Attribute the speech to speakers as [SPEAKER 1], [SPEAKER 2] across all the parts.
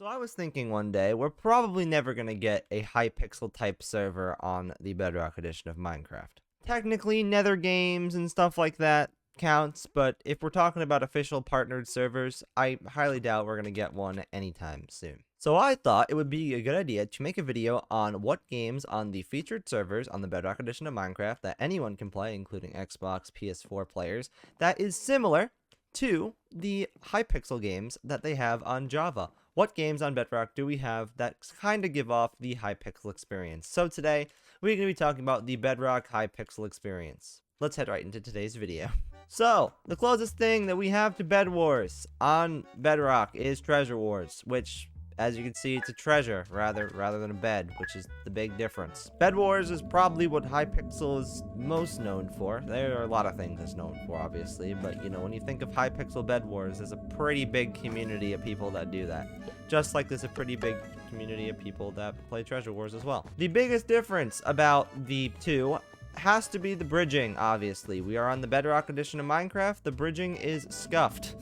[SPEAKER 1] So I was thinking one day, we're probably never going to get a Hypixel type server on the Bedrock Edition of Minecraft. Technically, Nether games and stuff like that counts, but if we're talking about official partnered servers, I highly doubt we're going to get one anytime soon. So I thought it would be a good idea to make a video on what games on the featured servers on the Bedrock Edition of Minecraft that anyone can play, including Xbox, PS4 players, that is similar to the Hypixel games that they have on Java. What games on Bedrock do we have that kind of give off the Hypixel experience? So today, we're going to be talking about the Bedrock Hypixel experience. Let's head right into today's video. So, the closest thing that we have to Bed Wars on Bedrock is Treasure Wars, which, as you can see, it's a treasure rather than a bed, which is the big difference. Bed Wars is probably what Hypixel is most known for. There are a lot of things it's known for, obviously, but, you know, when you think of Hypixel Bed Wars, there's a pretty big community of people that do that. Just like there's a pretty big community of people that play Treasure Wars as well. The biggest difference about the two has to be the bridging, obviously. We are on the Bedrock Edition of Minecraft. The bridging is scuffed.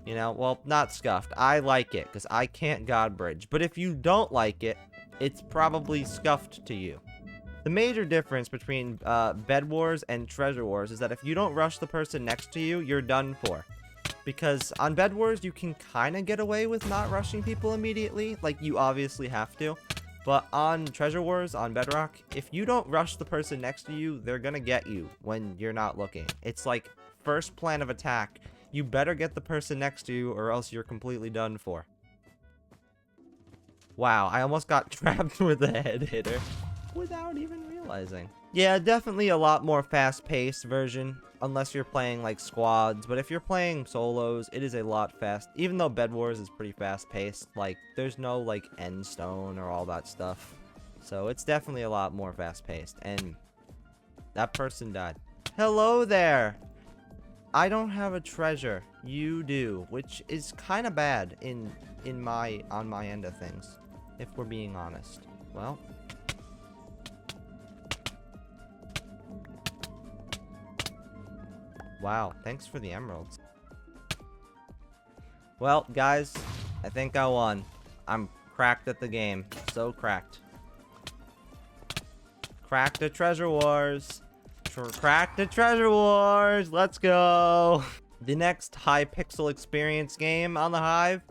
[SPEAKER 1] You know, well, not scuffed. I like it, because I can't god bridge. But if you don't like it, it's probably scuffed to you. The major difference between Bed Wars and Treasure Wars is that if you don't rush the person next to you, you're done for. Because on Bed Wars, you can kind of get away with not rushing people immediately. Like, you obviously have to. But on Treasure Wars, on Bedrock, if you don't rush the person next to you, they're gonna get you when you're not looking. It's like first plan of attack. You better get the person next to you or else you're completely done for. Wow, I almost got trapped with a head hitter without even realizing. Yeah, definitely a lot more fast-paced version, unless you're playing like squads. But if you're playing solos, it is a lot fast. Even though Bed Wars is pretty fast-paced, like there's no like end stone or all that stuff. So it's definitely a lot more fast-paced. And that person died. Hello there. I don't have a treasure. You do, which is kind of bad on my end of things, if we're being honest. Well, wow, thanks for the emeralds. Well, guys, I think I won. I'm cracked at the game. So cracked. Cracked the Treasure Wars. Cracked the Treasure Wars. Let's go. The next Hypixel experience game on the Hive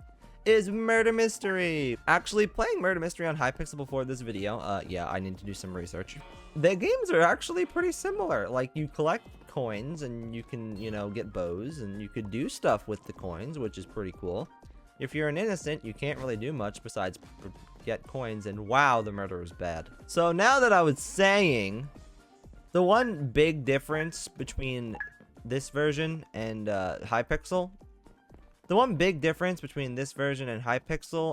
[SPEAKER 1] is Murder Mystery. Actually, playing Murder Mystery on Hypixel before this video, yeah, I need to do some research. The games are actually pretty similar. Like, you collect coins and you can, you know, get bows and you could do stuff with the coins, which is pretty cool. If you're an innocent, you can't really do much besides get coins, and wow, the murder is bad. So now that I was saying, the one big difference between this version and Hypixel,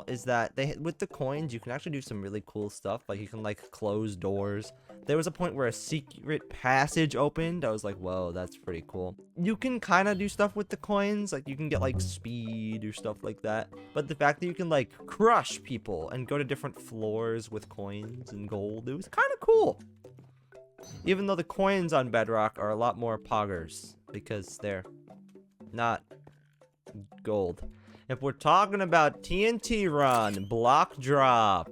[SPEAKER 1] is that with the coins, you can actually do some really cool stuff. Like, you can, like, close doors. There was a point where a secret passage opened. I was like, whoa, that's pretty cool. You can kind of do stuff with the coins. Like, you can get, like, speed or stuff like that. But the fact that you can, like, crush people and go to different floors with coins and gold, it was kind of cool. Even though the coins on Bedrock are a lot more poggers, because they're not gold. If we're talking about TNT Run, block drop,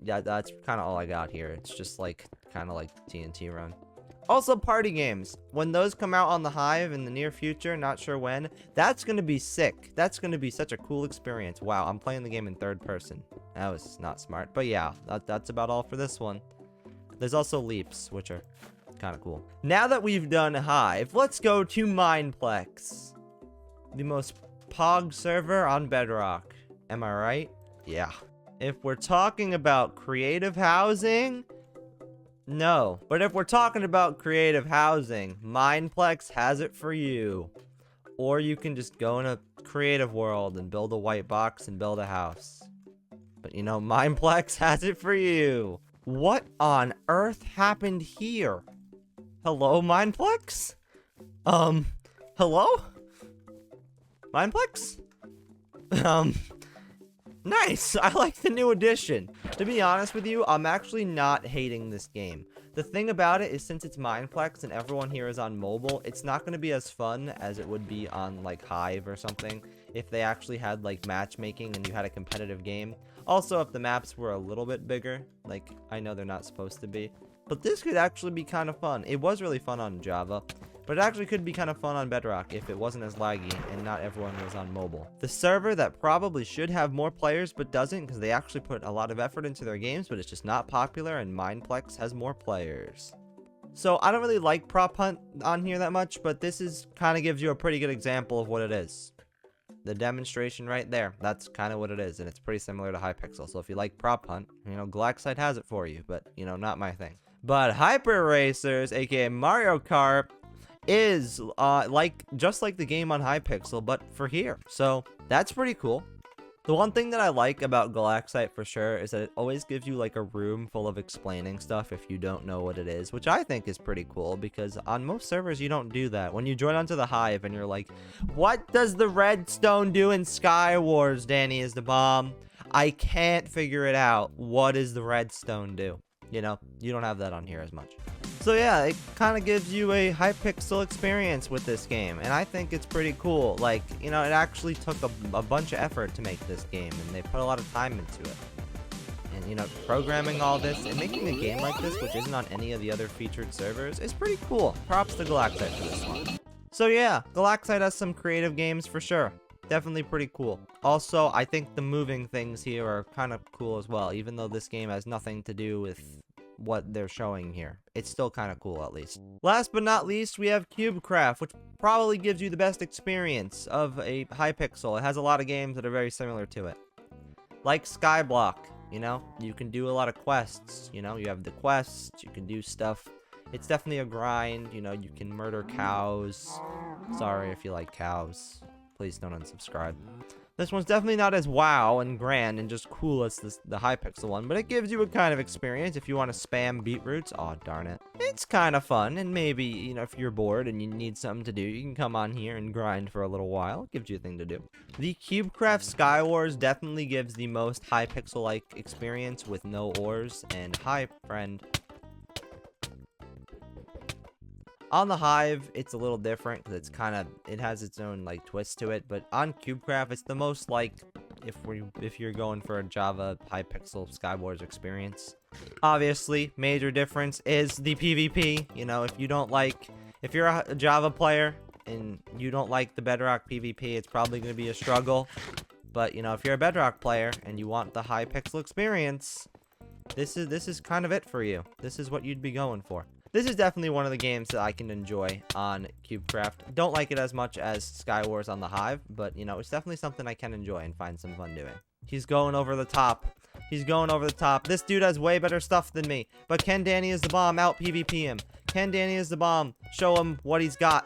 [SPEAKER 1] yeah, that's kind of all I got here. It's just like kind of like TNT Run. Also, party games. When those come out on the Hive in the near future, not sure when, that's going to be sick. That's going to be such a cool experience. Wow, I'm playing the game in third person. That was not smart. But yeah, that's about all for this one. There's also leaps, which are kind of cool. Now that we've done Hive, let's go to Mineplex. The most pog server on Bedrock. Am I right? Yeah. If we're talking about creative housing, no. But if we're talking about creative housing, Mineplex has it for you. Or you can just go in a creative world and build a white box and build a house. But you know, Mineplex has it for you. What on earth happened here? Hello, Mineplex? Hello? Mineplex? Nice! I like the new addition. To be honest with you, I'm actually not hating this game. The thing about it is, since it's Mineplex and everyone here is on mobile, it's not going to be as fun as it would be on, like, Hive or something. if they actually had like matchmaking and you had a competitive game. Also, if the maps were a little bit bigger, like I know they're not supposed to be, but this could actually be kind of fun. It was really fun on Java, but it actually could be kind of fun on Bedrock if it wasn't as laggy and not everyone was on mobile. The server that probably should have more players but doesn't, because they actually put a lot of effort into their games, but it's just not popular, and Mineplex has more players. So I don't really like Prop Hunt on here that much, but this is kind of gives you a pretty good example of what it is. The demonstration right there, that's kind of what it is, and it's pretty similar to Hypixel. So if you like Prop Hunt, you know, Galaxite has it for you, but, you know, not my thing. But Hyper Racers, aka Mario Kart, is just like the game on Hypixel, but for here. So that's pretty cool. The one thing that I like about Galaxite for sure is that it always gives you like a room full of explaining stuff if you don't know what it is, which I think is pretty cool because on most servers you don't do that. When you join onto the Hive and you're like, what does the redstone do in Sky Wars, DannyIsDahBomb? I can't figure it out. What does the redstone do? You know, you don't have that on here as much. So yeah, it kind of gives you a Hypixel experience with this game, and I think it's pretty cool. Like, you know, it actually took a bunch of effort to make this game, and they put a lot of time into it. And, you know, programming all this and making a game like this, which isn't on any of the other featured servers, is pretty cool. Props to Galactic for this one. So yeah, Galaxite has some creative games for sure. Definitely pretty cool. Also, I think the moving things here are kind of cool as well, even though this game has nothing to do with what they're showing here. It's still kind of cool, at least. Last but not least, we have Cubecraft, which probably gives you the best experience of a Hypixel. It has a lot of games that are very similar to it. Like Skyblock, you know? You can do a lot of quests, you know? You have the quests, you can do stuff. It's definitely a grind, you know? You can murder cows. Sorry if you like cows. Please don't unsubscribe. This one's definitely not as wow and grand and just cool as the Hypixel one, but it gives you a kind of experience if you want to spam beetroots. Aw, darn it. It's kind of fun, and maybe, you know, if you're bored and you need something to do, you can come on here and grind for a little while. It gives you a thing to do. The Cubecraft Sky Wars definitely gives the most Hypixel-like experience with no ores, and hi, friend. On the Hive, it's a little different because it's it has its own like twist to it. But on Cubecraft, it's the most like if you're going for a Java Hypixel Sky Wars experience. Obviously, major difference is the PvP. You know, if you're a Java player and you don't like the Bedrock PvP, it's probably going to be a struggle. But you know, if you're a Bedrock player and you want the Hypixel experience, this is kind of it for you. This is what you'd be going for. This is definitely one of the games that I can enjoy on Cubecraft. Don't like it as much as Sky Wars on the Hive, but, you know, it's definitely something I can enjoy and find some fun doing. He's going over the top. He's going over the top. This dude has way better stuff than me, but can DannyIsDahBomb out PvP him? Can DannyIsDahBomb show him what he's got?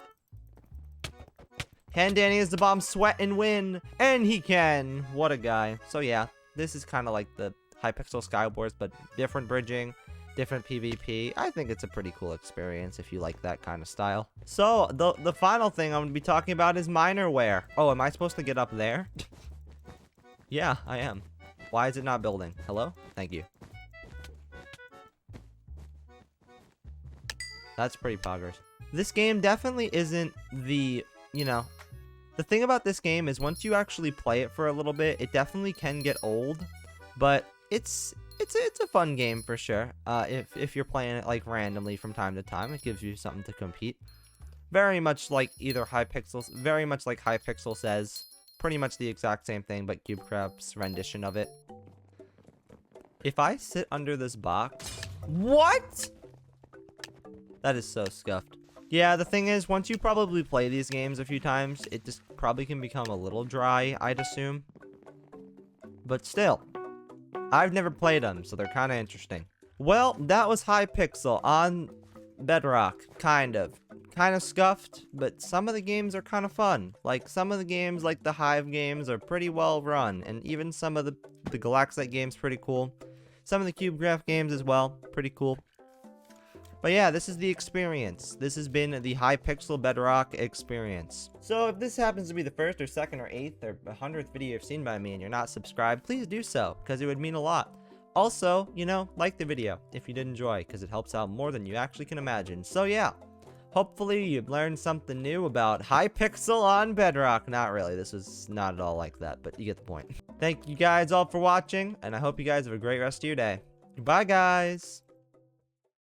[SPEAKER 1] Can DannyIsDahBomb sweat and win? And he can. What a guy. So, yeah, this is kind of like the Hypixel Sky Wars, but different bridging. Different PvP. I think it's a pretty cool experience if you like that kind of style. So, the final thing I'm going to be talking about is minerware. Oh, am I supposed to get up there? Yeah, I am. Why is it not building? Hello? Thank you. That's pretty poggers. This game definitely isn't the, you know, the thing about this game is once you actually play it for a little bit, it definitely can get old, but it's a fun game for sure. If you're playing it like randomly from time to time, it gives you something to compete. Very much like Hypixel says, pretty much the exact same thing, but Cubecraft's rendition of it. If I sit under this box, what? That is so scuffed. Yeah, the thing is, once you probably play these games a few times, it just probably can become a little dry, I'd assume. But still. I've never played them, so they're kind of interesting. Well, that was Hypixel on Bedrock, kind of scuffed, but some of the games are kind of fun. Like, some of the games, like the Hive games, are pretty well run, and even some of the Galaxite games pretty cool. Some of the Cubecraft games as well, pretty cool. But yeah, this is the experience. This has been the Hypixel Bedrock experience. So if this happens to be the first or second or 8th or 100th video you've seen by me and you're not subscribed, please do so, because it would mean a lot. Also, you know, like the video if you did enjoy, because it helps out more than you actually can imagine. So yeah, Hopefully you've learned something new about Hypixel on Bedrock. Not really, this was not at all like that, but you get the point. Thank you guys all for watching, and I hope you guys have a great rest of your day. Goodbye, guys.